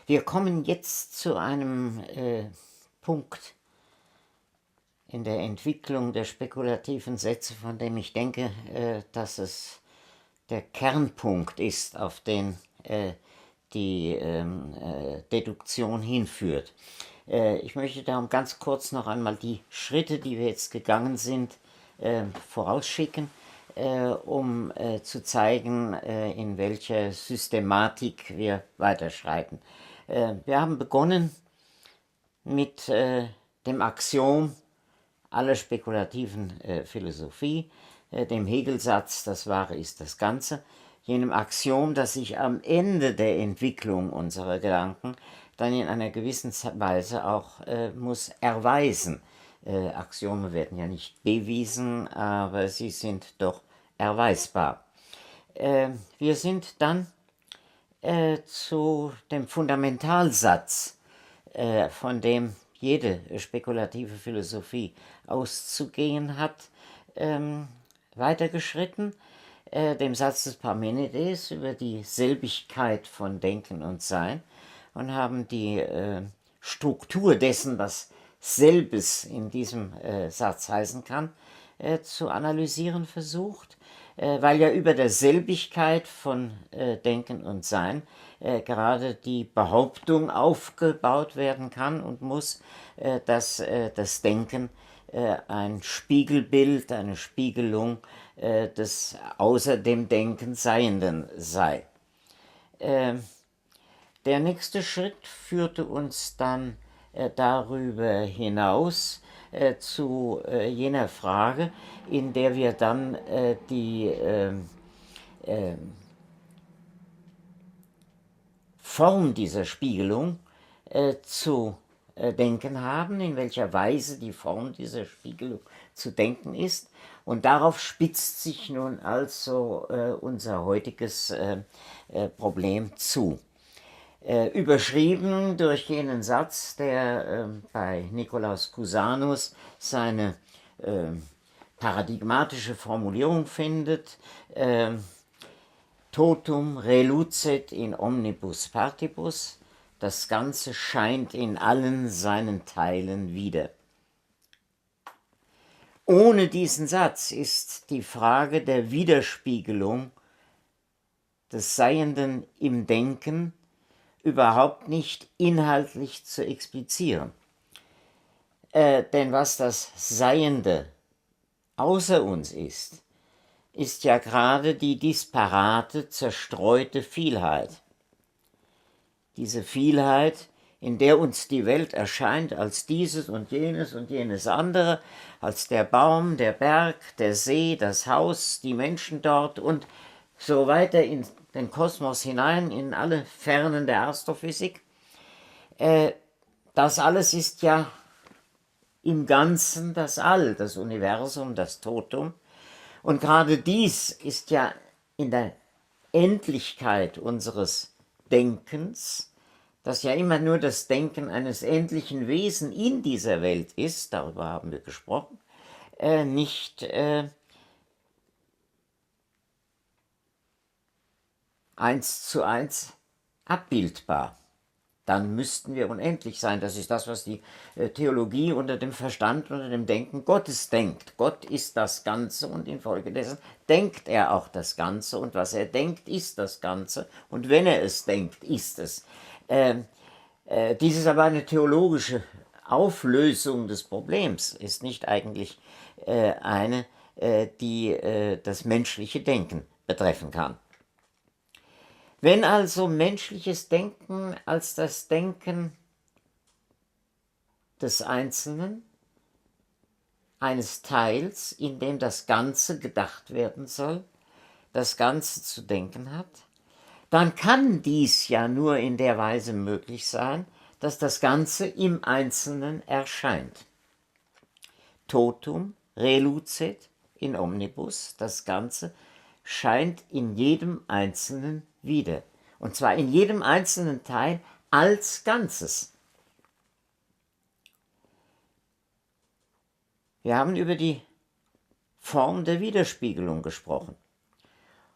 Wir kommen jetzt zu einem Punkt in der Entwicklung der spekulativen Sätze, von dem ich denke, dass es der Kernpunkt ist, auf den die Deduktion hinführt. Ich möchte darum ganz kurz noch einmal die Schritte, die wir jetzt gegangen sind, vorausschicken, um zu zeigen, in welcher Systematik wir weiterschreiten. Wir haben begonnen mit dem Axiom aller spekulativen Philosophie, dem Hegelsatz, das Wahre ist das Ganze, jenem Axiom, das sich am Ende der Entwicklung unserer Gedanken dann in einer gewissen Weise auch muss erweisen. Axiome werden ja nicht bewiesen, aber sie sind doch erweisbar. Wir sind dann zu dem Fundamentalsatz, von dem jede spekulative Philosophie auszugehen hat, weitergeschritten, dem Satz des Parmenides über die Selbigkeit von Denken und Sein, und haben die Struktur dessen, was Selbes in diesem Satz heißen kann, zu analysieren versucht, weil ja über der Selbigkeit von Denken und Sein gerade die Behauptung aufgebaut werden kann und muss, dass das Denken ein Spiegelbild, eine Spiegelung des außer dem Denken Seienden sei. Der nächste Schritt führte uns dann darüber hinaus zu jener Frage, in der wir dann die Form dieser Spiegelung zu denken haben, in welcher Weise die Form dieser Spiegelung zu denken ist. Und darauf spitzt sich nun also unser heutiges Problem zu. Überschrieben durch jenen Satz, der bei Nikolaus Cusanus seine paradigmatische Formulierung findet: Totum relucet in omnibus partibus, das Ganze scheint in allen seinen Teilen wieder. Ohne diesen Satz ist die Frage der Widerspiegelung des Seienden im Denken überhaupt nicht inhaltlich zu explizieren. Denn was das Seiende außer uns ist ja gerade die disparate, zerstreute Vielheit. Diese Vielheit, in der uns die Welt erscheint als dieses und jenes andere, als der Baum, der Berg, der See, das Haus, die Menschen dort und so weiter in den Kosmos hinein, in alle Fernen der Astrophysik. Das alles ist ja im Ganzen das All, das Universum, das Totum. Und gerade dies ist ja in der Endlichkeit unseres Denkens, das ja immer nur das Denken eines endlichen Wesen in dieser Welt ist, darüber haben wir gesprochen, nicht 1:1 abbildbar. Dann müssten wir unendlich sein. Das ist das, was die Theologie unter dem Verstand, unter dem Denken Gottes denkt. Gott ist das Ganze und infolgedessen denkt er auch das Ganze, und was er denkt, ist das Ganze, und wenn er es denkt, ist es. Dies ist aber eine theologische Auflösung des Problems, ist nicht eigentlich eine, die das menschliche Denken betreffen kann. Wenn also menschliches Denken als das Denken des Einzelnen, eines Teils, in dem das Ganze gedacht werden soll, das Ganze zu denken hat, dann kann dies ja nur in der Weise möglich sein, dass das Ganze im Einzelnen erscheint. Totum relucet in omnibus, das Ganze scheint in jedem Einzelnen wieder. Und zwar in jedem einzelnen Teil als Ganzes. Wir haben über die Form der Widerspiegelung gesprochen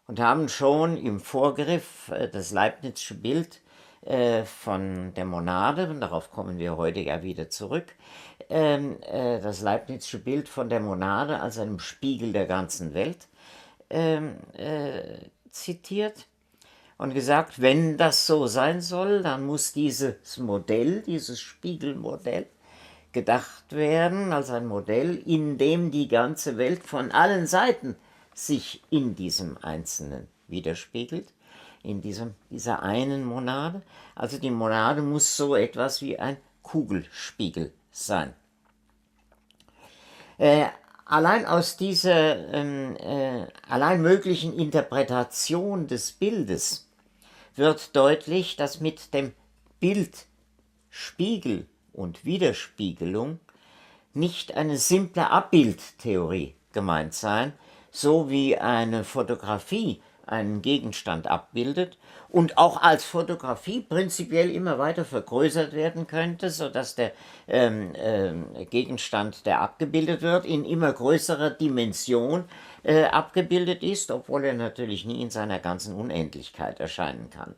und haben schon im Vorgriff das Leibnizsche Bild von der Monade, und darauf kommen wir heute ja wieder zurück, das Leibnizsche Bild von der Monade als einem Spiegel der ganzen Welt zitiert und gesagt, wenn das so sein soll, dann muss dieses Modell, dieses Spiegelmodell, gedacht werden als ein Modell, in dem die ganze Welt von allen Seiten sich in diesem Einzelnen widerspiegelt, in dieser einen Monade. Also die Monade muss so etwas wie ein Kugelspiegel sein. Allein aus dieser allein möglichen Interpretation des Bildes wird deutlich, dass mit dem Bild Spiegel und Widerspiegelung nicht eine simple Abbildtheorie gemeint sein, so wie eine Fotografie einen Gegenstand abbildet und auch als Fotografie prinzipiell immer weiter vergrößert werden könnte, sodass der Gegenstand, der abgebildet wird, in immer größerer Dimension abgebildet ist, obwohl er natürlich nie in seiner ganzen Unendlichkeit erscheinen kann.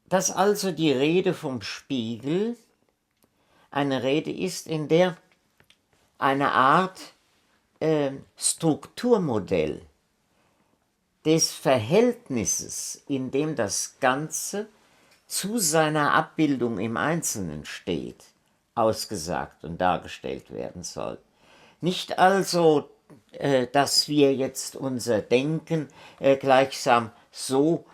Dass also die Rede vom Spiegel eine Rede ist, in der eine Art Strukturmodell des Verhältnisses, in dem das Ganze zu seiner Abbildung im Einzelnen steht, ausgesagt und dargestellt werden soll. Nicht also, dass wir jetzt unser Denken gleichsam so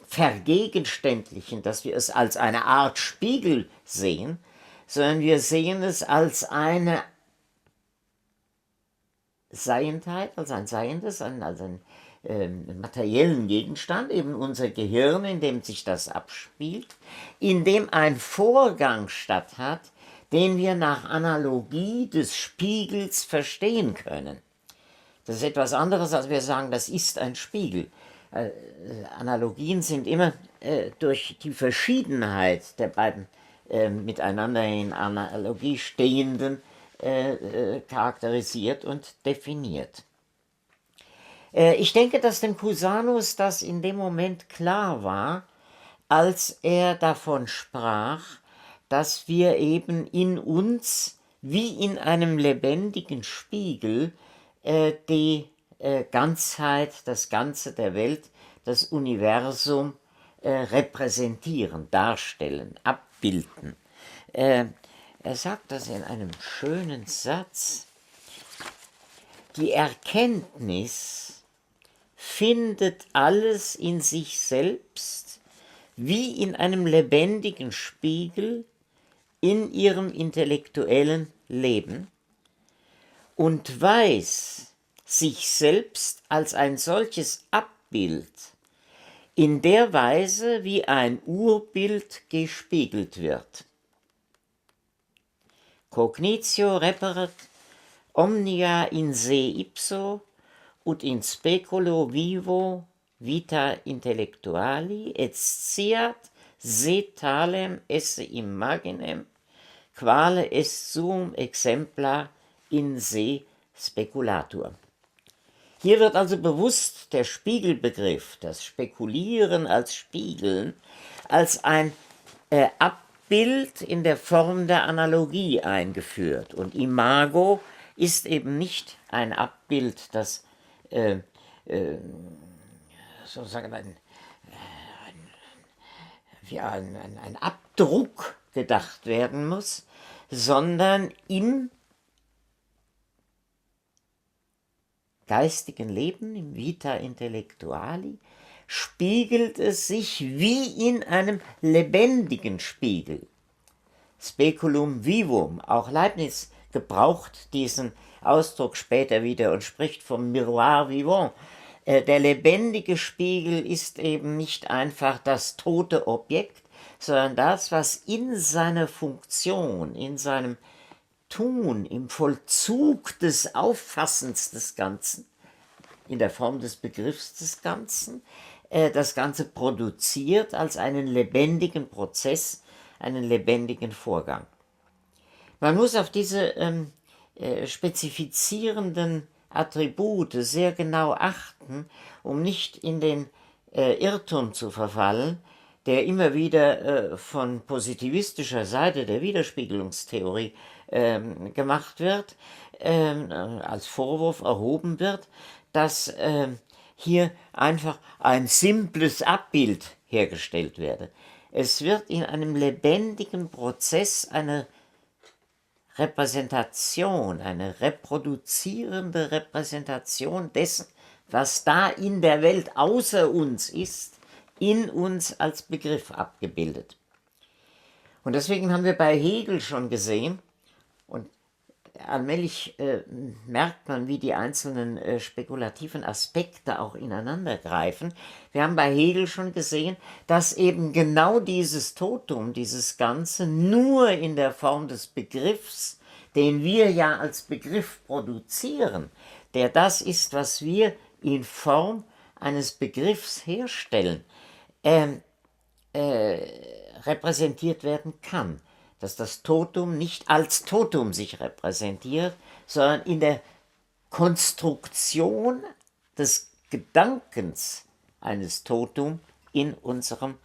vergegenständlichen, dass wir es als eine Art Spiegel sehen, sondern wir sehen es als eine Seiendheit, als ein Seiendes, als einen materiellen Gegenstand, eben unser Gehirn, in dem sich das abspielt, in dem ein Vorgang statt hat, den wir nach Analogie des Spiegels verstehen können. Das ist etwas anderes, als wir sagen, das ist ein Spiegel. Analogien sind immer durch die Verschiedenheit der beiden miteinander in Analogie stehenden charakterisiert und definiert. Ich denke, dass dem Cusanus das in dem Moment klar war, als er davon sprach, dass wir eben in uns wie in einem lebendigen Spiegel die Ganzheit, das Ganze der Welt, das Universum repräsentieren, darstellen, abbilden. Er sagt das in einem schönen Satz: Die Erkenntnis findet alles in sich selbst wie in einem lebendigen Spiegel in ihrem intellektuellen Leben und weiß sich selbst als ein solches Abbild in der Weise, wie ein Urbild gespiegelt wird. Cognitio reperat omnia in se ipso ut in speculo vivo vita intellectuali et sciat se talem esse imaginem quale est suum exemplar in se speculatur. Hier wird also bewusst der Spiegelbegriff, das Spekulieren als Spiegeln, als ein Abbild in der Form der Analogie eingeführt. Und Imago ist eben nicht ein Abbild, das sozusagen ein Abdruck gedacht werden muss, sondern im geistigen Leben, im Vita Intellectuali, spiegelt es sich wie in einem lebendigen Spiegel. Speculum vivum, auch Leibniz gebraucht diesen Ausdruck später wieder und spricht vom Miroir vivant. Der lebendige Spiegel ist eben nicht einfach das tote Objekt, sondern das, was in seiner Funktion, in seinem Tun, im Vollzug des Auffassens des Ganzen, in der Form des Begriffs des Ganzen, das Ganze produziert als einen lebendigen Prozess, einen lebendigen Vorgang. Man muss auf diese spezifizierenden Attribute sehr genau achten, um nicht in den Irrtum zu verfallen, der immer wieder von positivistischer Seite der Widerspiegelungstheorie gemacht wird, als Vorwurf erhoben wird, dass hier einfach ein simples Abbild hergestellt werde. Es wird in einem lebendigen Prozess eine Repräsentation, eine reproduzierende Repräsentation dessen, was da in der Welt außer uns ist, in uns als Begriff abgebildet. Und deswegen haben wir bei Hegel schon gesehen, und allmählich merkt man, wie die einzelnen spekulativen Aspekte auch ineinander greifen. Wir haben bei Hegel schon gesehen, dass eben genau dieses Totum, dieses Ganze, nur in der Form des Begriffs, den wir ja als Begriff produzieren, der das ist, was wir in Form eines Begriffs herstellen, repräsentiert werden kann. Dass das Totum nicht als Totum sich repräsentiert, sondern in der Konstruktion des Gedankens eines Totum in unserer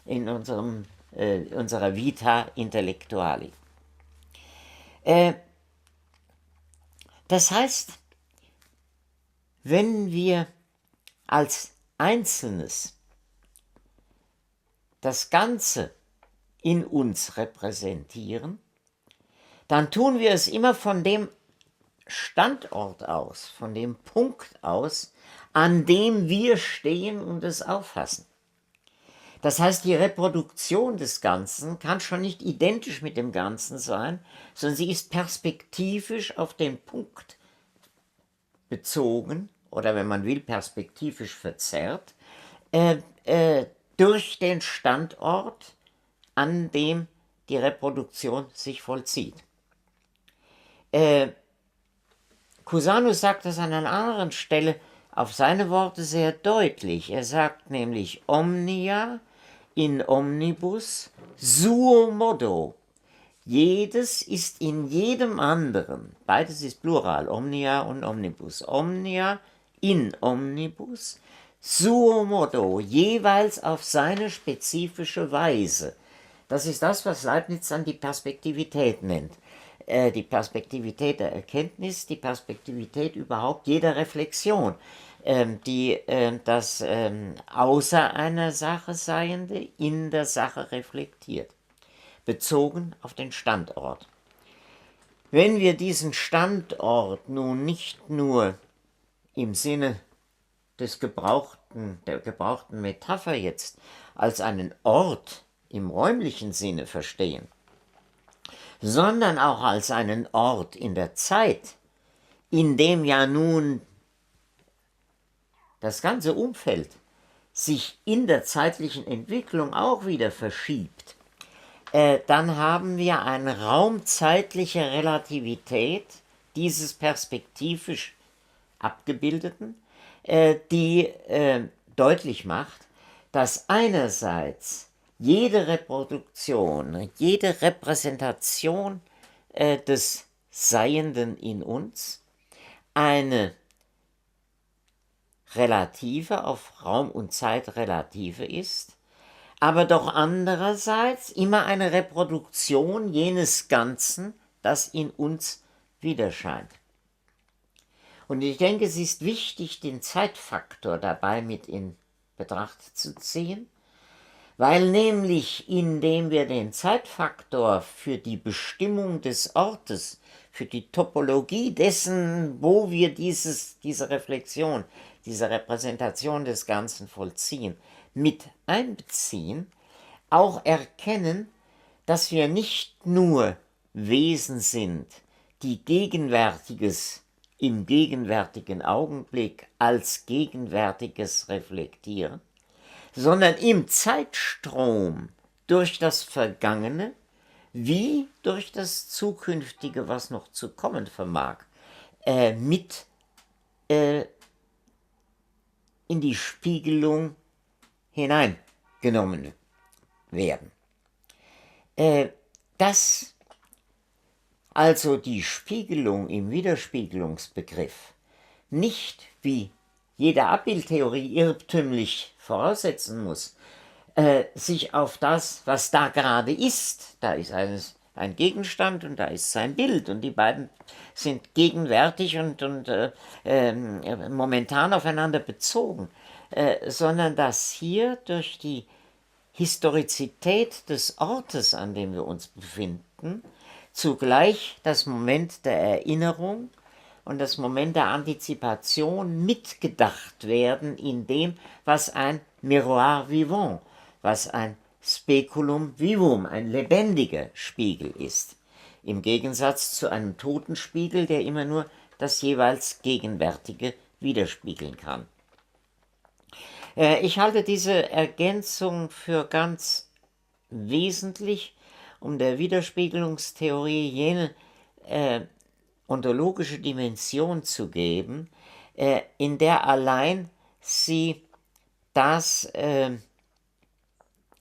Vita Intellectuali. Das heißt, wenn wir als Einzelnes das Ganze in uns repräsentieren, dann tun wir es immer von dem Standort aus, von dem Punkt aus, an dem wir stehen und es auffassen. Das heißt, die Reproduktion des Ganzen kann schon nicht identisch mit dem Ganzen sein, sondern sie ist perspektivisch auf den Punkt bezogen, oder wenn man will, perspektivisch verzerrt, durch den Standort, an dem die Reproduktion sich vollzieht. Cusanus sagt das an einer anderen Stelle auf seine Worte sehr deutlich. Er sagt nämlich omnia in omnibus suo modo. Jedes ist in jedem anderen, beides ist Plural, omnia und omnibus. Omnia in omnibus suo modo, jeweils auf seine spezifische Weise. Das ist das, was Leibniz dann die Perspektivität nennt. Die Perspektivität der Erkenntnis, die Perspektivität überhaupt jeder Reflexion, die das außer einer Sache Seiende in der Sache reflektiert, bezogen auf den Standort. Wenn wir diesen Standort nun nicht nur im Sinne der gebrauchten Metapher jetzt als einen Ort im räumlichen Sinne verstehen, sondern auch als einen Ort in der Zeit, in dem ja nun das ganze Umfeld sich in der zeitlichen Entwicklung auch wieder verschiebt, dann haben wir eine raumzeitliche Relativität dieses perspektivisch Abgebildeten, die deutlich macht, dass einerseits jede Reproduktion, jede Repräsentation des Seienden in uns eine relative, auf Raum und Zeit relative ist, aber doch andererseits immer eine Reproduktion jenes Ganzen, das in uns widerscheint. Und ich denke, es ist wichtig, den Zeitfaktor dabei mit in Betracht zu ziehen, weil nämlich indem wir den Zeitfaktor für die Bestimmung des Ortes, für die Topologie dessen, wo wir diese Reflexion, diese Repräsentation des Ganzen vollziehen, mit einbeziehen, auch erkennen, dass wir nicht nur Wesen sind, die Gegenwärtiges im gegenwärtigen Augenblick als Gegenwärtiges reflektieren, sondern im Zeitstrom durch das Vergangene wie durch das Zukünftige, was noch zu kommen vermag, mit in die Spiegelung hineingenommen werden. Dass also die Spiegelung im Widerspiegelungsbegriff nicht, wie jede Abbildtheorie irrtümlich voraussetzen muss, sich auf das, was da gerade ist, da ist ein Gegenstand und da ist sein Bild und die beiden sind gegenwärtig und momentan aufeinander bezogen, sondern dass hier durch die Historizität des Ortes, an dem wir uns befinden, zugleich das Moment der Erinnerung und das Moment der Antizipation mitgedacht werden in dem, was ein Miroir vivant, was ein Speculum vivum, ein lebendiger Spiegel ist, im Gegensatz zu einem toten Spiegel, der immer nur das jeweils Gegenwärtige widerspiegeln kann. Ich halte diese Ergänzung für ganz wesentlich, um der Widerspiegelungstheorie jene ontologische Dimension zu geben, in der allein sie das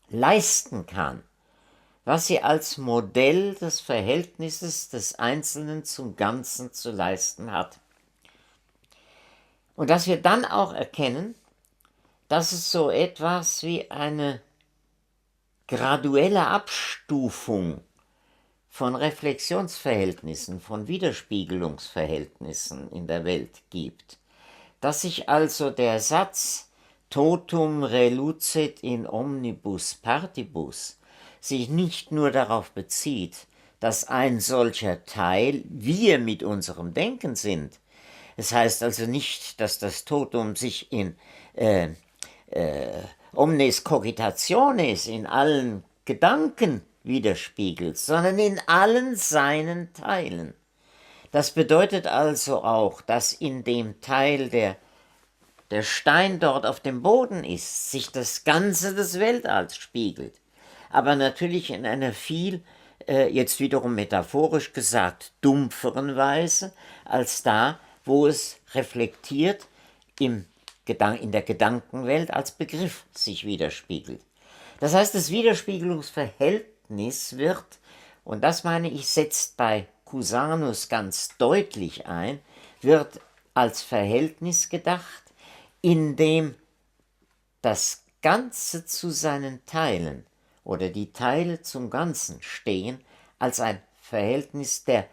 leisten kann, was sie als Modell des Verhältnisses des Einzelnen zum Ganzen zu leisten hat. Und dass wir dann auch erkennen, dass es so etwas wie eine graduelle Abstufung von Reflexionsverhältnissen, von Widerspiegelungsverhältnissen in der Welt gibt, dass sich also der Satz totum relucet in omnibus partibus sich nicht nur darauf bezieht, dass ein solcher Teil wir mit unserem Denken sind. Es heißt also nicht, dass das Totum sich in omnes cogitationes, in allen Gedanken widerspiegelt, sondern in allen seinen Teilen. Das bedeutet also auch, dass in dem Teil, der Stein dort auf dem Boden ist, sich das Ganze des Weltalls spiegelt. Aber natürlich in einer viel, jetzt wiederum metaphorisch gesagt, dumpferen Weise, als da, wo es reflektiert in der Gedankenwelt als Begriff sich widerspiegelt. Das heißt, das Widerspiegelungsverhältnis wird, und das meine ich, setzt bei Cusanus ganz deutlich ein, wird als Verhältnis gedacht, in dem das Ganze zu seinen Teilen oder die Teile zum Ganzen stehen, als ein Verhältnis der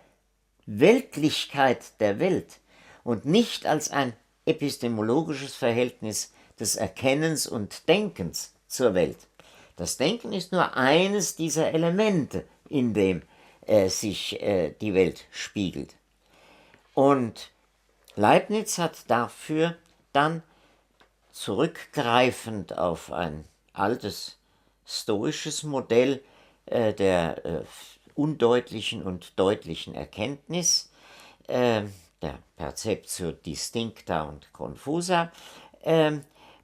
Weltlichkeit der Welt und nicht als ein epistemologisches Verhältnis des Erkennens und Denkens zur Welt. Das Denken ist nur eines dieser Elemente, in dem sich die Welt spiegelt. Und Leibniz hat dafür dann, zurückgreifend auf ein altes stoisches Modell der undeutlichen und deutlichen Erkenntnis, der Perceptio distincta und confusa,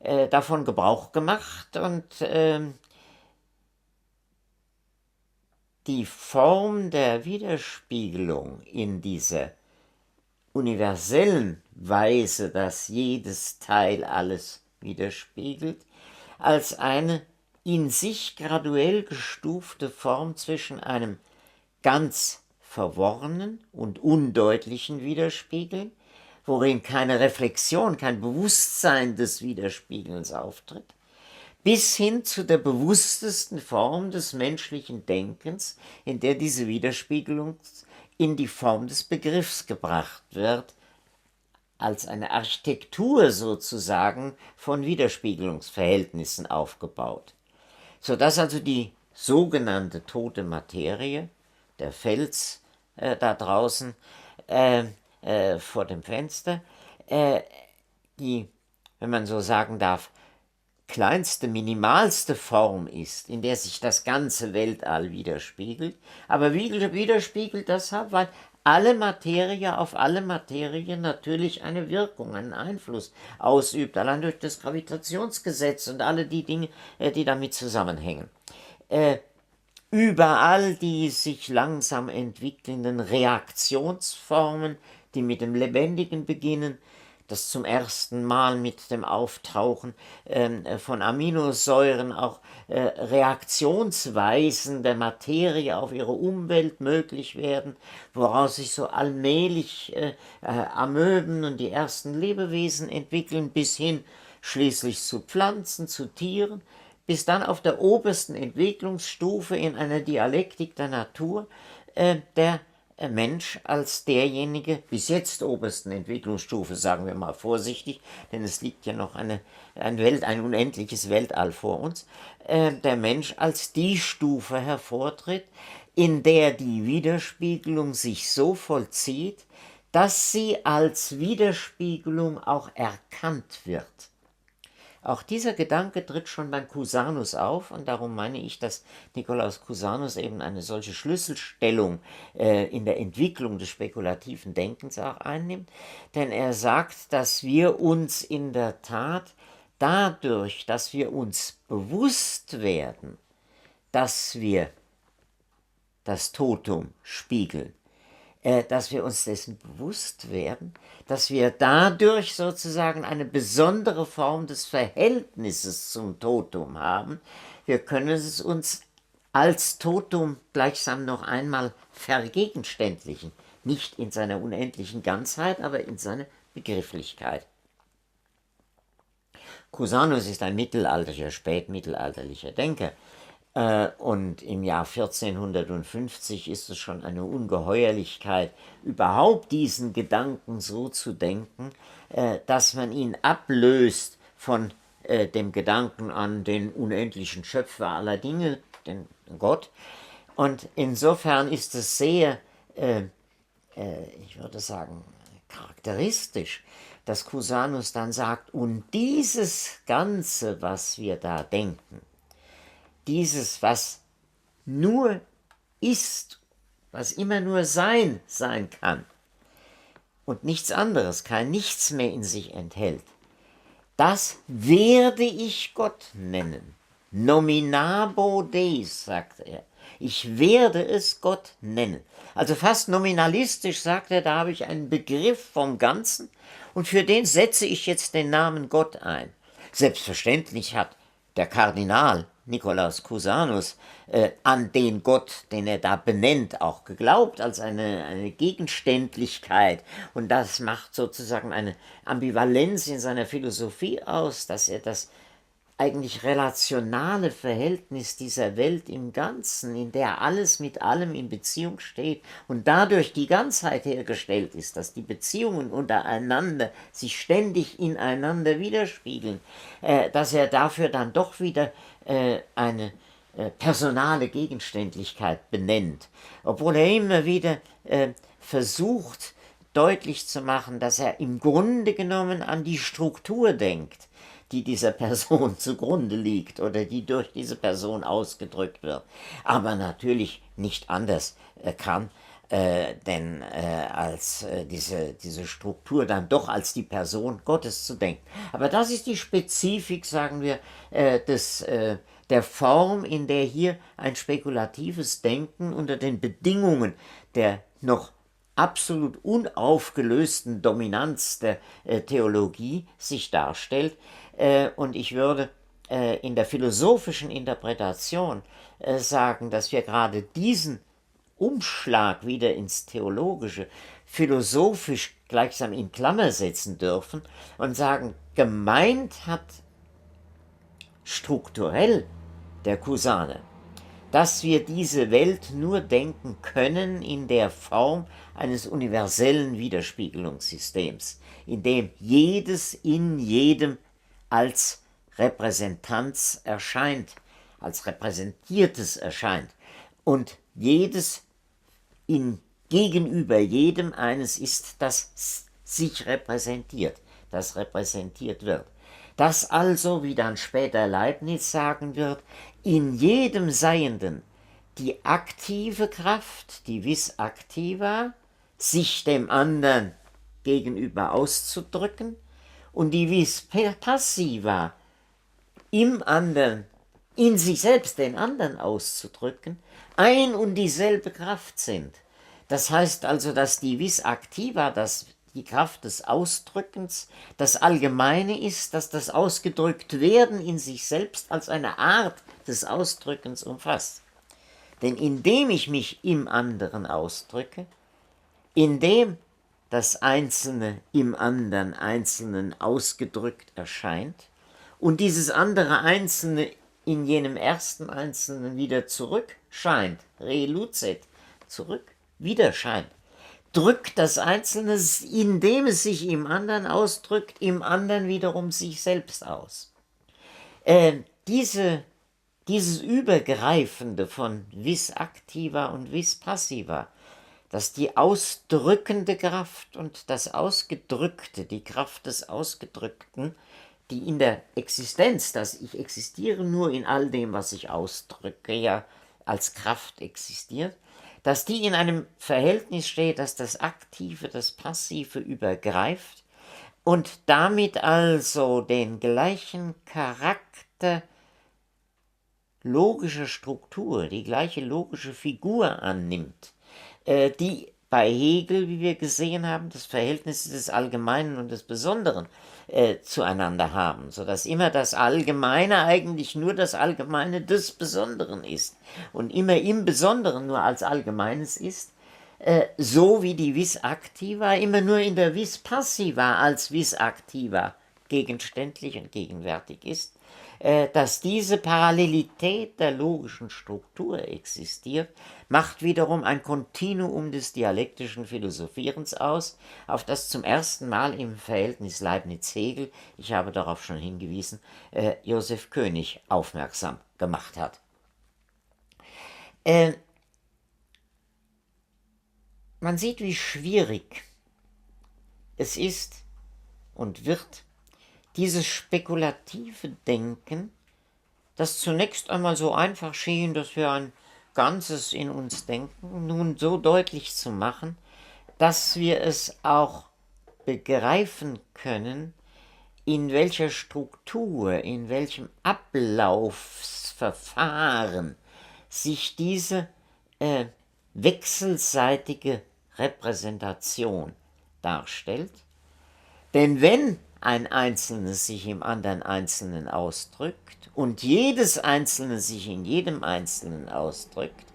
davon Gebrauch gemacht und die Form der Widerspiegelung in dieser universellen Weise, dass jedes Teil alles widerspiegelt, als eine in sich graduell gestufte Form zwischen einem ganz verworrenen und undeutlichen Widerspiegeln, worin keine Reflexion, kein Bewusstsein des Widerspiegelns auftritt, bis hin zu der bewusstesten Form des menschlichen Denkens, in der diese Widerspiegelung in die Form des Begriffs gebracht wird, als eine Architektur sozusagen von Widerspiegelungsverhältnissen aufgebaut, sodass also die sogenannte tote Materie, der Fels da draußen vor dem Fenster, die, wenn man so sagen darf, kleinste, minimalste Form ist, in der sich das ganze Weltall widerspiegelt. Aber wie widerspiegelt das? Weil alle Materie auf alle Materie natürlich eine Wirkung, einen Einfluss ausübt, allein durch das Gravitationsgesetz und alle die Dinge, die damit zusammenhängen. Überall die sich langsam entwickelnden Reaktionsformen, die mit dem Lebendigen beginnen, das zum ersten Mal mit dem Auftauchen von Aminosäuren auch Reaktionsweisen der Materie auf ihre Umwelt möglich werden, woraus sich so allmählich Amöben und die ersten Lebewesen entwickeln, bis hin schließlich zu Pflanzen, zu Tieren, bis dann auf der obersten Entwicklungsstufe in einer Dialektik der Natur der Mensch als derjenige, bis jetzt obersten Entwicklungsstufe, sagen wir mal vorsichtig, denn es liegt ja noch ein unendliches Weltall vor uns, der Mensch als die Stufe hervortritt, in der die Widerspiegelung sich so vollzieht, dass sie als Widerspiegelung auch erkannt wird. Auch dieser Gedanke tritt schon beim Cusanus auf, und darum meine ich, dass Nikolaus Cusanus eben eine solche Schlüsselstellung in der Entwicklung des spekulativen Denkens auch einnimmt, denn er sagt, dass wir uns in der Tat dadurch, dass wir uns bewusst werden, dass wir das Totum spiegeln, dass wir uns dessen bewusst werden, dass wir dadurch sozusagen eine besondere Form des Verhältnisses zum Totum haben. Wir können es uns als Totum gleichsam noch einmal vergegenständlichen, nicht in seiner unendlichen Ganzheit, aber in seiner Begrifflichkeit. Cusanus ist ein spätmittelalterlicher Denker. Und im Jahr 1450 ist es schon eine Ungeheuerlichkeit, überhaupt diesen Gedanken so zu denken, dass man ihn ablöst von dem Gedanken an den unendlichen Schöpfer aller Dinge, den Gott. Und insofern ist es sehr, ich würde sagen, charakteristisch, dass Cusanus dann sagt, und dieses Ganze, was wir da denken, dieses, was nur ist, was immer nur sein kann und nichts anderes, kein Nichts mehr in sich enthält, das werde ich Gott nennen. Nominabo Deus, sagt er. Ich werde es Gott nennen. Also fast nominalistisch sagt er, da habe ich einen Begriff vom Ganzen und für den setze ich jetzt den Namen Gott ein. Selbstverständlich hat der Kardinal Nikolaus Cusanus an den Gott, den er da benennt, auch geglaubt, als eine Gegenständlichkeit. Und das macht sozusagen eine Ambivalenz in seiner Philosophie aus, dass er das eigentlich relationale Verhältnis dieser Welt im Ganzen, in der alles mit allem in Beziehung steht und dadurch die Ganzheit hergestellt ist, dass die Beziehungen untereinander sich ständig ineinander widerspiegeln, dass er dafür dann doch wieder eine personale Gegenständlichkeit benennt, obwohl er immer wieder versucht deutlich zu machen, dass er im Grunde genommen an die Struktur denkt, die dieser Person zugrunde liegt oder die durch diese Person ausgedrückt wird, aber natürlich nicht anders kann, denn als diese Struktur dann doch als die Person Gottes zu denken. Aber das ist die Spezifik, sagen wir, der Form, in der hier ein spekulatives Denken unter den Bedingungen der noch absolut unaufgelösten Dominanz der Theologie sich darstellt. Und ich würde in der philosophischen Interpretation sagen, dass wir gerade diesen Umschlag wieder ins Theologische philosophisch gleichsam in Klammer setzen dürfen und sagen, gemeint hat strukturell der Cusaner, dass wir diese Welt nur denken können in der Form eines universellen Widerspiegelungssystems, in dem jedes in jedem als Repräsentanz erscheint, als Repräsentiertes erscheint und jedes gegenüber jedem eines ist, das sich repräsentiert, das repräsentiert wird. Dass also, wie dann später Leibniz sagen wird, in jedem Seienden die aktive Kraft, die vis activa, sich dem anderen gegenüber auszudrücken und die vis passiva, im anderen, in sich selbst den anderen auszudrücken, ein und dieselbe Kraft sind. Das heißt also, dass die vis activa, die Kraft des Ausdrückens. Das Allgemeine ist, dass das Ausgedrücktwerden in sich selbst als eine Art des Ausdrückens umfasst. Denn indem ich mich im anderen ausdrücke, indem das Einzelne im anderen Einzelnen ausgedrückt erscheint und dieses andere Einzelne in jenem ersten Einzelnen wieder zurückscheint, reluzet, zurück, wieder scheint, drückt das Einzelne, indem es sich im anderen ausdrückt, im anderen wiederum sich selbst aus. Dieses Übergreifende von vis activa und vis passiva, dass die ausdrückende Kraft und das Ausgedrückte, die Kraft des Ausgedrückten, die in der Existenz, dass ich existiere nur in all dem, was ich ausdrücke, ja als Kraft existiert, dass die in einem Verhältnis steht, dass das Aktive, das Passive übergreift und damit also den gleichen Charakter logischer Struktur, die gleiche logische Figur annimmt, die bei Hegel, wie wir gesehen haben, das Verhältnis des Allgemeinen und des Besonderen zueinander haben, sodass immer das Allgemeine eigentlich nur das Allgemeine des Besonderen ist und immer im Besonderen nur als Allgemeines ist, so wie die vis activa immer nur in der vis passiva als vis activa gegenständlich und gegenwärtig ist, dass diese Parallelität der logischen Struktur existiert, macht wiederum ein Kontinuum des dialektischen Philosophierens aus, auf das zum ersten Mal im Verhältnis Leibniz-Hegel, ich habe darauf schon hingewiesen, Josef König aufmerksam gemacht hat. Man sieht, wie schwierig es ist und wird, dieses spekulative Denken, das zunächst einmal so einfach schien, dass wir ein Ganzes in uns denken, nun so deutlich zu machen, dass wir es auch begreifen können, in welcher Struktur, in welchem Ablaufsverfahren sich diese wechselseitige Repräsentation darstellt. Denn wenn ein Einzelnes sich im anderen Einzelnen ausdrückt und jedes Einzelne sich in jedem Einzelnen ausdrückt,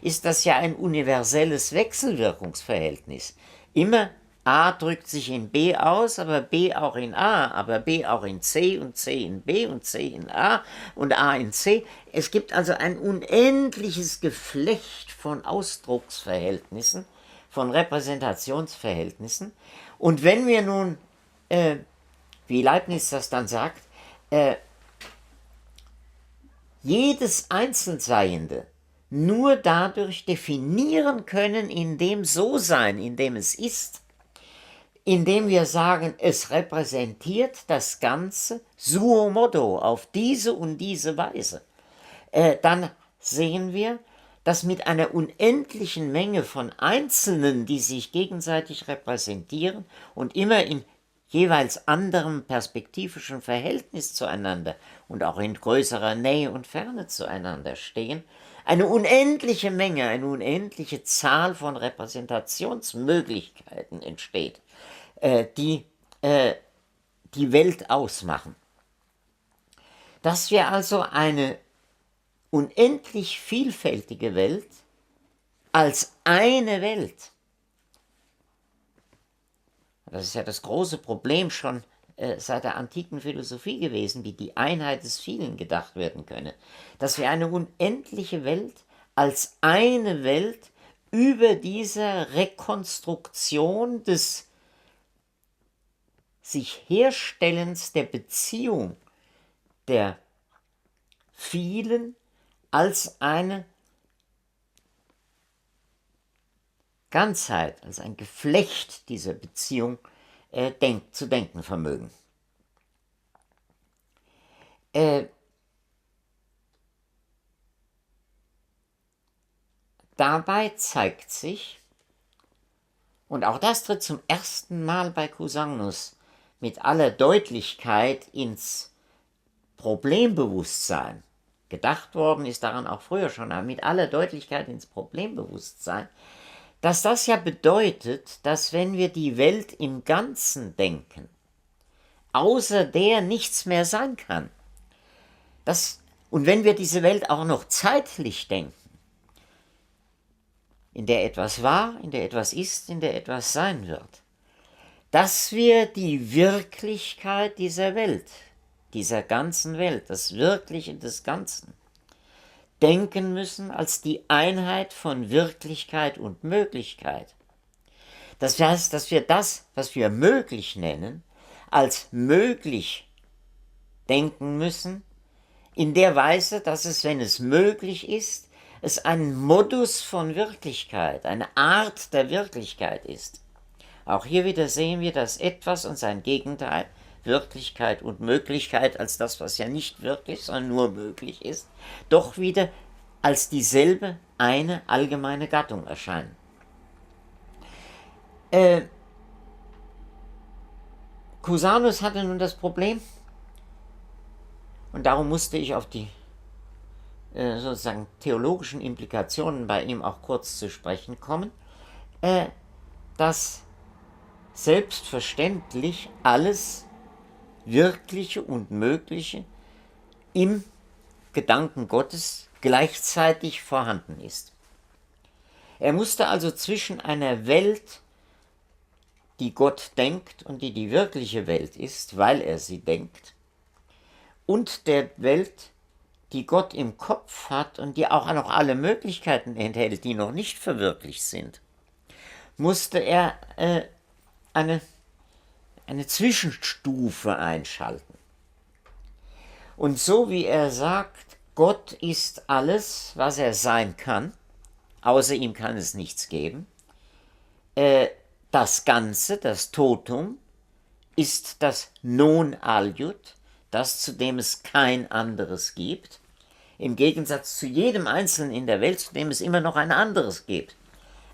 ist das ja ein universelles Wechselwirkungsverhältnis. Immer A drückt sich in B aus, aber B auch in A, aber B auch in C und C in B und C in A und A in C. Es gibt also ein unendliches Geflecht von Ausdrucksverhältnissen, von Repräsentationsverhältnissen. Und wenn wir nun wie Leibniz das dann sagt, jedes Einzelseiende nur dadurch definieren können, in dem So-Sein, in dem es ist, indem wir sagen, es repräsentiert das Ganze suo modo, auf diese und diese Weise, dann sehen wir, dass mit einer unendlichen Menge von Einzelnen, die sich gegenseitig repräsentieren und immer in jeweils anderem perspektivischen Verhältnis zueinander und auch in größerer Nähe und Ferne zueinander stehen, eine unendliche Menge, eine unendliche Zahl von Repräsentationsmöglichkeiten entsteht, die die Welt ausmachen. Dass wir also eine unendlich vielfältige Welt als eine Welt, das ist ja das große Problem schon seit der antiken Philosophie gewesen, wie die Einheit des Vielen gedacht werden könne, dass wir eine unendliche Welt als eine Welt über dieser Rekonstruktion des sich Herstellens der Beziehung der vielen als eine Ganzheit, als ein Geflecht dieser Beziehung zu denken vermögen. Dabei zeigt sich, und auch das tritt zum ersten Mal bei Cusanus mit aller Deutlichkeit ins Problembewusstsein, gedacht worden ist daran auch früher schon, aber mit aller Deutlichkeit ins Problembewusstsein, dass das ja bedeutet, dass wenn wir die Welt im Ganzen denken, außer der nichts mehr sein kann. Und wenn wir diese Welt auch noch zeitlich denken, in der etwas war, in der etwas ist, in der etwas sein wird, dass wir die Wirklichkeit dieser Welt, dieser ganzen Welt, das Wirkliche des Ganzen, denken müssen als die Einheit von Wirklichkeit und Möglichkeit. Das heißt, dass wir das, was wir möglich nennen, als möglich denken müssen, in der Weise, dass es, wenn es möglich ist, es ein Modus von Wirklichkeit, eine Art der Wirklichkeit ist. Auch hier wieder sehen wir, dass etwas und sein Gegenteil, Wirklichkeit und Möglichkeit als das, was ja nicht wirklich, sondern nur möglich ist, doch wieder als dieselbe eine allgemeine Gattung erscheinen. Cusanus hatte nun das Problem, und darum musste ich auf die sozusagen theologischen Implikationen bei ihm auch kurz zu sprechen kommen, dass selbstverständlich alles Wirkliche und Mögliche im Gedanken Gottes gleichzeitig vorhanden ist. Er musste also zwischen einer Welt, die Gott denkt und die die wirkliche Welt ist, weil er sie denkt, und der Welt, die Gott im Kopf hat und die auch noch alle Möglichkeiten enthält, die noch nicht verwirklicht sind, musste er eine Zwischenstufe einschalten. Und so wie er sagt, Gott ist alles, was er sein kann, außer ihm kann es nichts geben, das Ganze, das Totum, ist das Non aliud, das, zu dem es kein anderes gibt, im Gegensatz zu jedem Einzelnen in der Welt, zu dem es immer noch ein anderes gibt.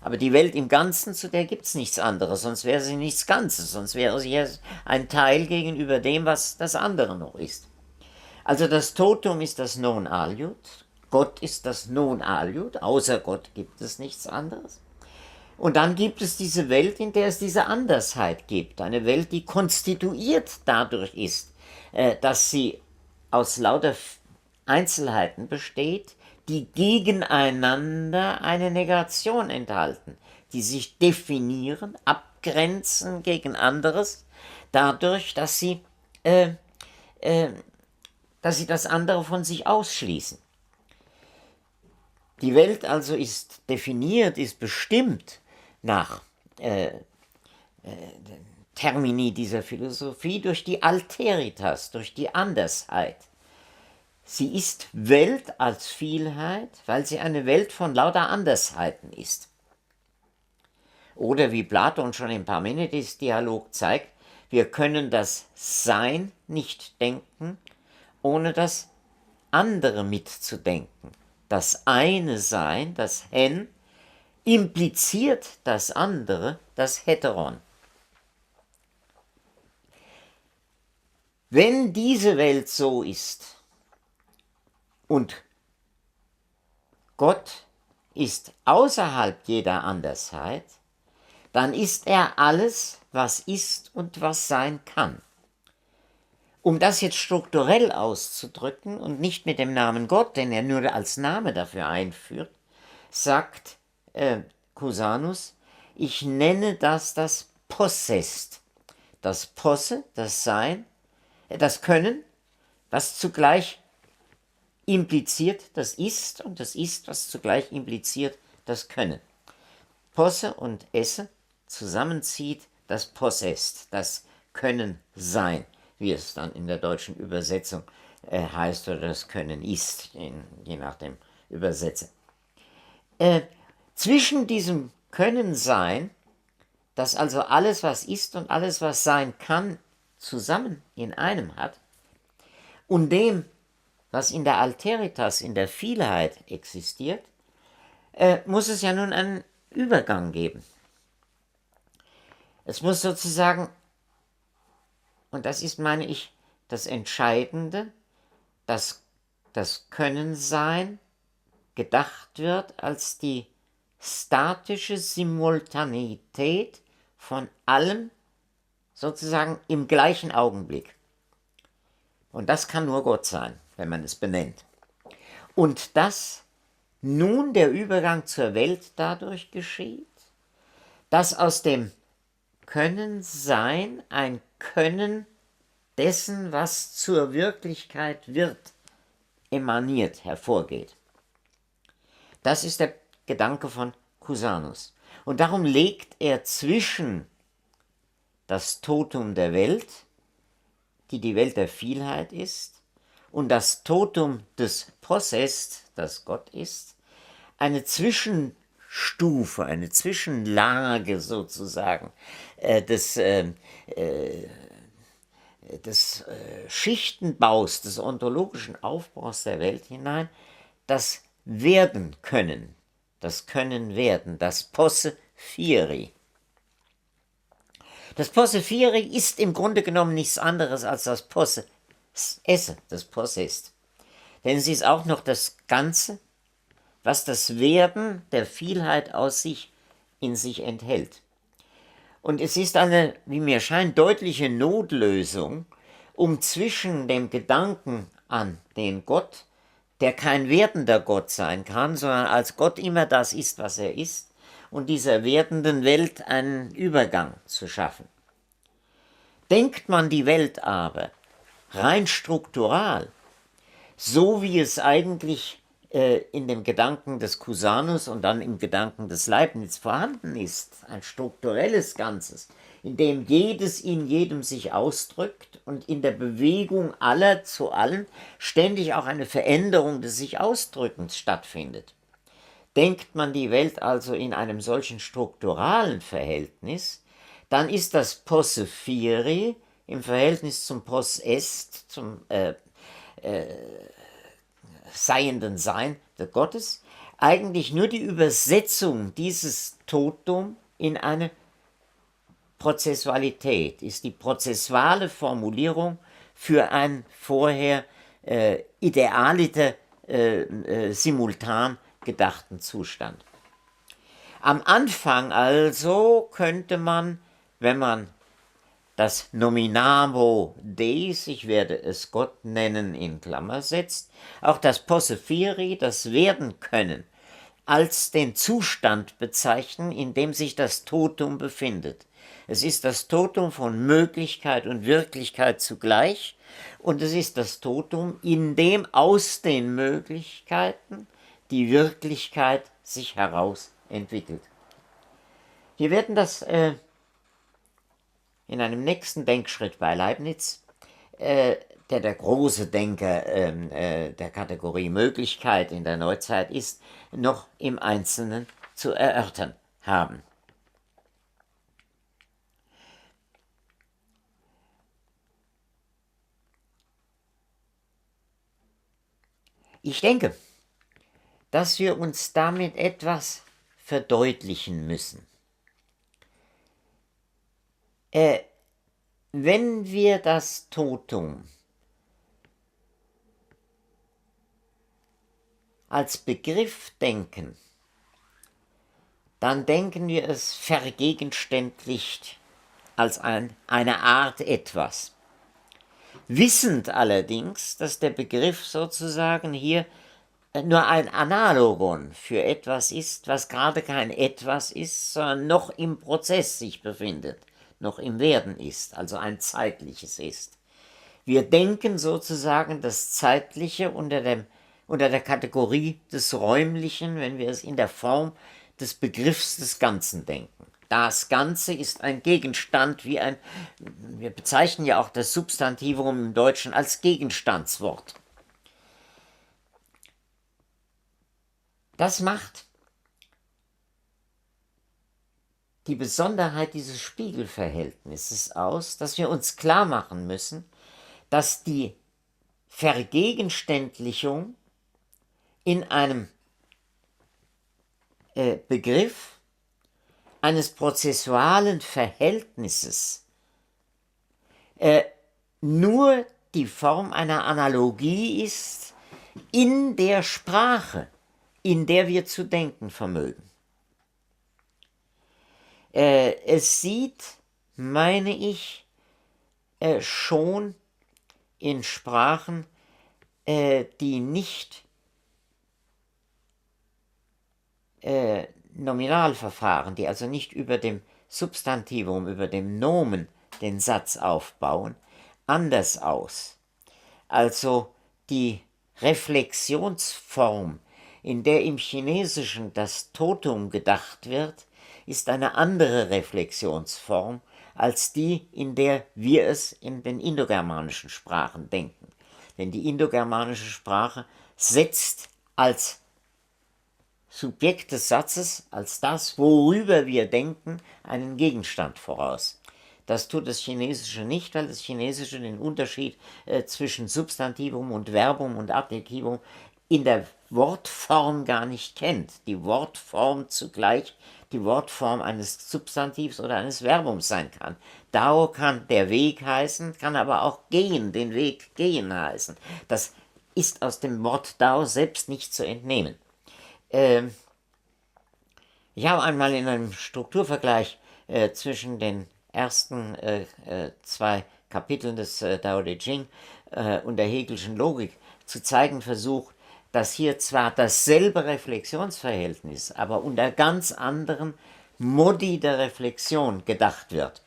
Aber die Welt im Ganzen, zu der gibt es nichts anderes, sonst wäre sie nichts Ganzes, sonst wäre sie ja ein Teil gegenüber dem, was das andere noch ist. Also das Totum ist das Non aliud, Gott ist das Non aliud, außer Gott gibt es nichts anderes. Und dann gibt es diese Welt, in der es diese Andersheit gibt, eine Welt, die konstituiert dadurch ist, dass sie aus lauter Einzelheiten besteht, die gegeneinander eine Negation enthalten, die sich definieren, abgrenzen gegen anderes, dadurch, dass sie das andere von sich ausschließen. Die Welt also ist definiert, ist bestimmt nach Termini dieser Philosophie durch die Alteritas, durch die Andersheit. Sie ist Welt als Vielheit, weil sie eine Welt von lauter Andersheiten ist. Oder wie Platon schon im Parmenides-Dialog zeigt, wir können das Sein nicht denken, ohne das andere mitzudenken. Das eine Sein, das Hen, impliziert das andere, das Heteron. Wenn diese Welt so ist und Gott ist außerhalb jeder Andersheit, dann ist er alles, was ist und was sein kann. Um das jetzt strukturell auszudrücken und nicht mit dem Namen Gott, den er nur als Name dafür einführt, sagt Cusanus, ich nenne das Possest. Das Posse, das Sein, das Können, was zugleich impliziert das Ist und das Ist, was zugleich impliziert das Können. Posse und Esse zusammenzieht das Possest, das Können sein, wie es dann in der deutschen Übersetzung heißt, oder das Können ist, je nach dem Übersetzer. Zwischen diesem Können-Sein, das also alles, was ist und alles, was sein kann, zusammen in einem hat, und dem, was in der Alteritas, in der Vielheit existiert, muss es ja nun einen Übergang geben. Es muss sozusagen, und das ist, meine ich, das Entscheidende, dass das Können-Sein gedacht wird als die statische Simultaneität von allem sozusagen im gleichen Augenblick. Und das kann nur Gott sein, wenn man es benennt. Und dass nun der Übergang zur Welt dadurch geschieht, dass aus dem Können-Sein ein Können dessen, was zur Wirklichkeit wird, emaniert, hervorgeht. Das ist der Gedanke von Cusanus. Und darum legt er zwischen das Totum der Welt, die die Welt der Vielheit ist, und das Totum des Possessed, das Gott ist, eine Zwischenstufe, eine Zwischenlage sozusagen des Schichtenbaus, des ontologischen Aufbaus der Welt hinein, das Werden können, das Können werden, das Posse Fieri. Das Posse Fieri ist im Grunde genommen nichts anderes als das Posse Esse, das Possessed. Denn es ist auch noch das Ganze, was das Werden der Vielheit in sich enthält. Und es ist eine, wie mir scheint, deutliche Notlösung, um zwischen dem Gedanken an den Gott, der kein werdender Gott sein kann, sondern als Gott immer das ist, was er ist, und dieser werdenden Welt einen Übergang zu schaffen. Denkt man die Welt aber rein struktural, so wie es eigentlich in dem Gedanken des Cusanus und dann im Gedanken des Leibniz vorhanden ist, ein strukturelles Ganzes, in dem jedes in jedem sich ausdrückt und in der Bewegung aller zu allen ständig auch eine Veränderung des sich Ausdrückens stattfindet. Denkt man die Welt also in einem solchen strukturalen Verhältnis, dann ist das Posse Fieri im Verhältnis zum Possessed, zum seienden Sein des Gottes, eigentlich nur die Übersetzung dieses Totum in eine Prozessualität, ist die prozessuale Formulierung für ein vorher idealiter simultan gedachten Zustand. Am Anfang also könnte man, wenn man das Nominabo Deus, ich werde es Gott nennen, in Klammer setzt, auch das Posse Fieri, das Werden können, als den Zustand bezeichnen, in dem sich das Totum befindet. Es ist das Totum von Möglichkeit und Wirklichkeit zugleich und es ist das Totum, in dem aus den Möglichkeiten die Wirklichkeit sich heraus entwickelt. Wir werden das in einem nächsten Denkschritt bei Leibniz, der große Denker der Kategorie Möglichkeit in der Neuzeit ist, noch im Einzelnen zu erörtern haben. Ich denke, dass wir uns damit etwas verdeutlichen müssen. Wenn wir das Totum als Begriff denken, dann denken wir es vergegenständlicht als eine Art etwas. Wissend allerdings, dass der Begriff sozusagen hier nur ein Analogon für etwas ist, was gerade kein etwas ist, sondern noch im Prozess sich befindet, noch im Werden ist, also ein zeitliches ist. Wir denken sozusagen das Zeitliche unter der Kategorie des Räumlichen, wenn wir es in der Form des Begriffs des Ganzen denken. Das Ganze ist ein Gegenstand, wir bezeichnen ja auch das Substantivum im Deutschen als Gegenstandswort. Das macht die Besonderheit dieses Spiegelverhältnisses aus, dass wir uns klar machen müssen, dass die Vergegenständlichung in einem Begriff eines prozessualen Verhältnisses nur die Form einer Analogie ist in der Sprache, in der wir zu denken vermögen. Es sieht, meine ich, schon in Sprachen, die nicht Nominalverfahren, die also nicht über dem Substantivum, über dem Nomen den Satz aufbauen, anders aus. Also die Reflexionsform, in der im Chinesischen das Totum gedacht wird, ist eine andere Reflexionsform als die, in der wir es in den indogermanischen Sprachen denken. Denn die indogermanische Sprache setzt als Subjekt des Satzes, als das, worüber wir denken, einen Gegenstand voraus. Das tut das Chinesische nicht, weil das Chinesische den Unterschied zwischen Substantivum und Verbum und Adjektivum in der Wortform gar nicht kennt. Die Wortform zugleich die Wortform eines Substantivs oder eines Verbums sein kann. Dao kann der Weg heißen, kann aber auch gehen, den Weg gehen heißen. Das ist aus dem Wort Dao selbst nicht zu entnehmen. Ich habe einmal in einem Strukturvergleich zwischen den ersten zwei Kapiteln des Tao Te Ching und der Hegelschen Logik zu zeigen versucht, dass hier zwar dasselbe Reflexionsverhältnis, aber unter ganz anderen Modi der Reflexion gedacht wird.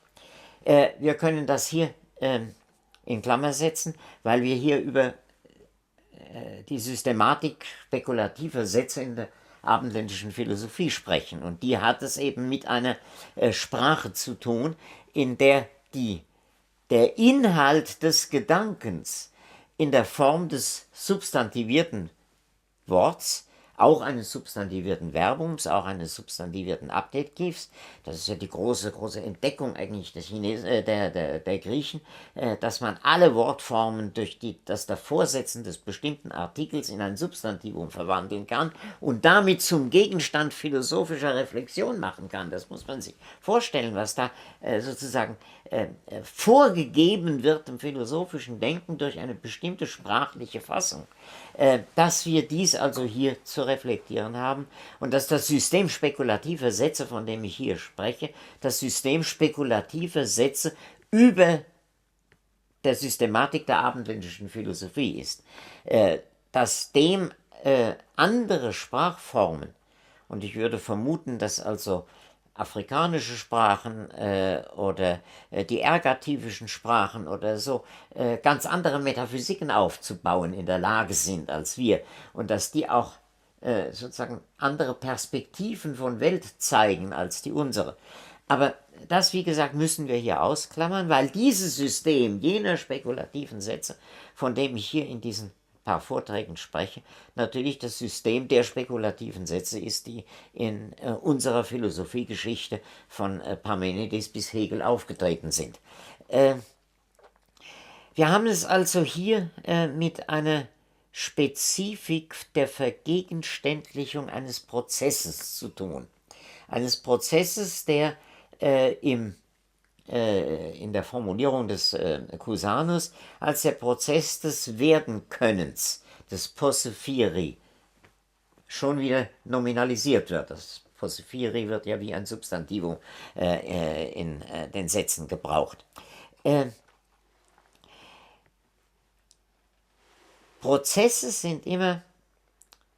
Wir können das hier in Klammer setzen, weil wir hier über die Systematik spekulativer Sätze in der abendländischen Philosophie sprechen. Und die hat es eben mit einer Sprache zu tun, in der der Inhalt des Gedankens in der Form des substantivierten Worts, auch eines substantivierten Verbums, auch eines substantivierten Adjektivs. Das ist ja die große Entdeckung eigentlich der Griechen, dass man alle Wortformen durch das Davorsetzen des bestimmten Artikels in ein Substantivum verwandeln kann und damit zum Gegenstand philosophischer Reflexion machen kann. Das muss man sich vorstellen, was da sozusagen vorgegeben wird im philosophischen Denken durch eine bestimmte sprachliche Fassung. Dass wir dies also hier zu reflektieren haben und dass das System spekulativer Sätze, von dem ich hier spreche, das System spekulativer Sätze über der Systematik der abendländischen Philosophie ist, dass dem andere Sprachformen, und ich würde vermuten, dass also afrikanische Sprachen oder die ergativischen Sprachen oder so ganz andere Metaphysiken aufzubauen in der Lage sind als wir und dass die auch sozusagen andere Perspektiven von Welt zeigen als die unsere. Aber das, wie gesagt, müssen wir hier ausklammern, weil dieses System jener spekulativen Sätze, von dem ich hier in diesen paar Vorträgen spreche, natürlich das System der spekulativen Sätze ist, die in unserer Philosophiegeschichte von Parmenides bis Hegel aufgetreten sind. Wir haben es also hier mit einer Spezifik der Vergegenständlichung eines Prozesses zu tun. Eines Prozesses, der in der Formulierung des Cusanus als der Prozess des Werdenkönnens, des Possiferi, schon wieder nominalisiert wird. Das Possiferi wird ja wie ein Substantivum in den Sätzen gebraucht. Prozesse sind immer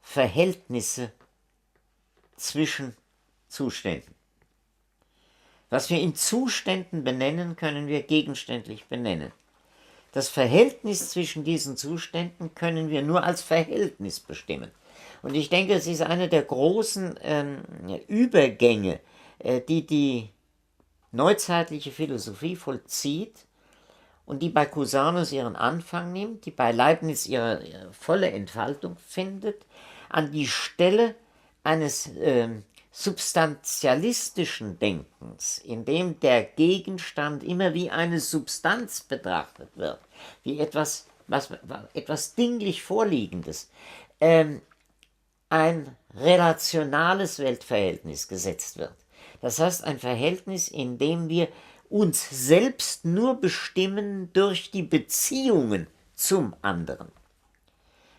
Verhältnisse zwischen Zuständen. Was wir in Zuständen benennen, können wir gegenständlich benennen. Das Verhältnis zwischen diesen Zuständen können wir nur als Verhältnis bestimmen. Und ich denke, es ist eine der großen Übergänge, die die neuzeitliche Philosophie vollzieht und die bei Cusanus ihren Anfang nimmt, die bei Leibniz ihre volle Entfaltung findet, an die Stelle eines substantialistischen Denkens, in dem der Gegenstand immer wie eine Substanz betrachtet wird, wie etwas dinglich Vorliegendes, ein relationales Weltverhältnis gesetzt wird. Das heißt, ein Verhältnis, in dem wir uns selbst nur bestimmen durch die Beziehungen zum anderen.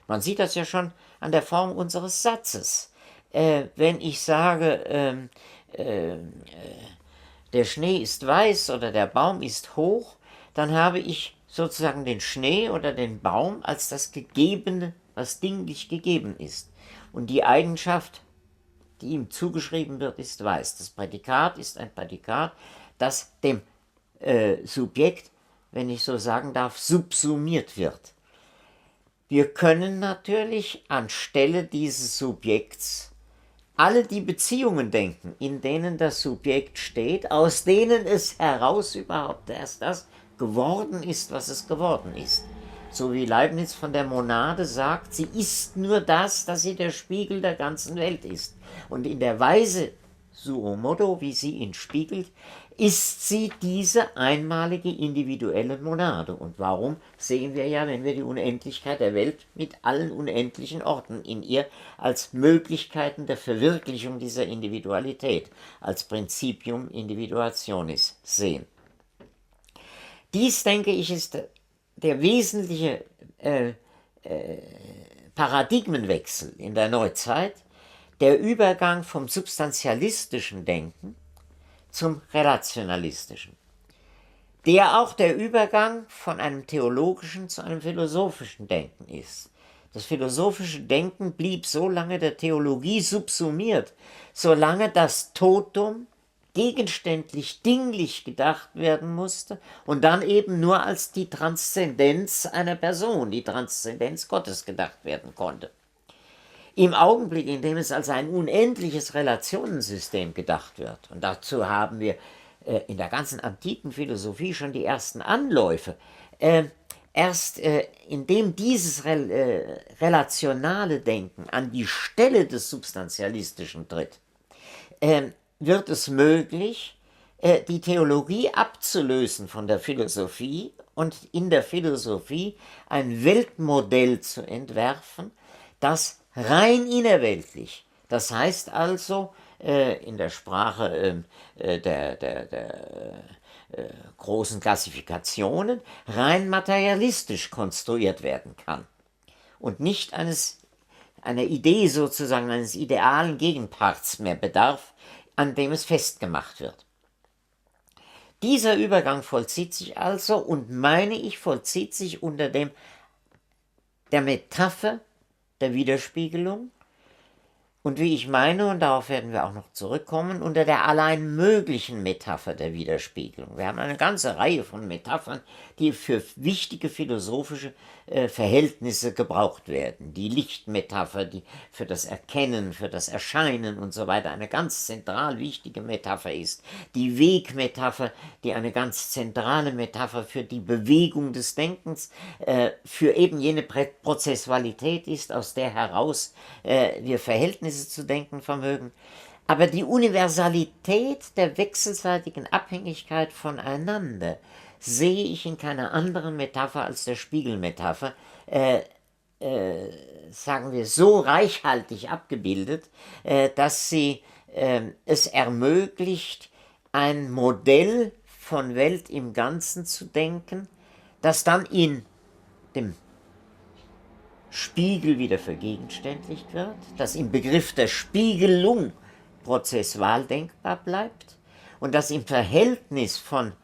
Man sieht das ja schon an der Form unseres Satzes. Wenn ich sage, der Schnee ist weiß oder der Baum ist hoch, dann habe ich sozusagen den Schnee oder den Baum als das Gegebene, was dinglich gegeben ist. Und die Eigenschaft, die ihm zugeschrieben wird, ist weiß. Das Prädikat ist ein Prädikat, das dem Subjekt, wenn ich so sagen darf, subsumiert wird. Wir können natürlich anstelle dieses Subjekts alle die Beziehungen denken, in denen das Subjekt steht, aus denen es heraus überhaupt erst das geworden ist, was es geworden ist. So wie Leibniz von der Monade sagt, sie ist nur das, dass sie der Spiegel der ganzen Welt ist. Und in der Weise, suo modo, wie sie ihn spiegelt, ist sie diese einmalige individuelle Monade. Und warum sehen wir ja, wenn wir die Unendlichkeit der Welt mit allen unendlichen Orten in ihr als Möglichkeiten der Verwirklichung dieser Individualität, als Principium Individuationis sehen. Dies, denke ich, ist der wesentliche Paradigmenwechsel in der Neuzeit, der Übergang vom substantialistischen Denken zum relationalistischen, der auch der Übergang von einem theologischen zu einem philosophischen Denken ist. Das philosophische Denken blieb so lange der Theologie subsumiert, solange das Totum gegenständlich, dinglich gedacht werden musste und dann eben nur als die Transzendenz einer Person, die Transzendenz Gottes gedacht werden konnte. Im Augenblick, in dem es als ein unendliches Relationensystem gedacht wird, und dazu haben wir in der ganzen antiken Philosophie schon die ersten Anläufe, erst indem dieses relationale Denken an die Stelle des Substantialistischen tritt, wird es möglich, die Theologie abzulösen von der Philosophie und in der Philosophie ein Weltmodell zu entwerfen, das rein innerweltlich, das heißt also in der Sprache der großen Klassifikationen, rein materialistisch konstruiert werden kann und nicht einer Idee sozusagen, eines idealen Gegenparts mehr bedarf, an dem es festgemacht wird. Dieser Übergang vollzieht sich also und meine ich, vollzieht sich unter der Metapher der Widerspiegelung und wie ich meine, und darauf werden wir auch noch zurückkommen, unter der allein möglichen Metapher der Widerspiegelung. Wir haben eine ganze Reihe von Metaphern, die für wichtige philosophische Verhältnisse gebraucht werden. Die Lichtmetapher, die für das Erkennen, für das Erscheinen und so weiter eine ganz zentral wichtige Metapher ist. Die Wegmetapher, die eine ganz zentrale Metapher für die Bewegung des Denkens, für eben jene Prozessualität ist, aus der heraus wir Verhältnisse zu denken vermögen. Aber die Universalität der wechselseitigen Abhängigkeit voneinander sehe ich in keiner anderen Metapher als der Spiegelmetapher, sagen wir, so reichhaltig abgebildet, dass sie es ermöglicht, ein Modell von Welt im Ganzen zu denken, das dann in dem Spiegel wieder vergegenständlicht wird, das im Begriff der Spiegelung prozessual denkbar bleibt und das im Verhältnis von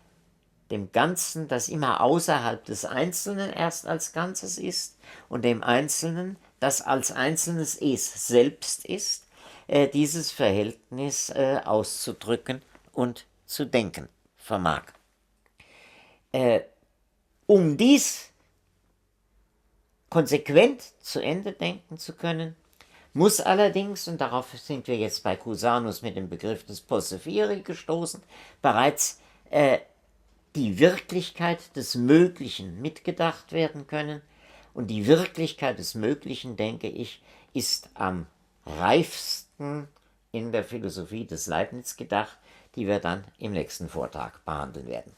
dem Ganzen, das immer außerhalb des Einzelnen erst als Ganzes ist, und dem Einzelnen, das als Einzelnes Es selbst ist, dieses Verhältnis auszudrücken und zu denken vermag. Um dies konsequent zu Ende denken zu können, muss allerdings, und darauf sind wir jetzt bei Cusanus mit dem Begriff des Posse fieri gestoßen, bereits die Wirklichkeit des Möglichen mitgedacht werden können. Und die Wirklichkeit des Möglichen, denke ich, ist am reifsten in der Philosophie des Leibniz gedacht, die wir dann im nächsten Vortrag behandeln werden.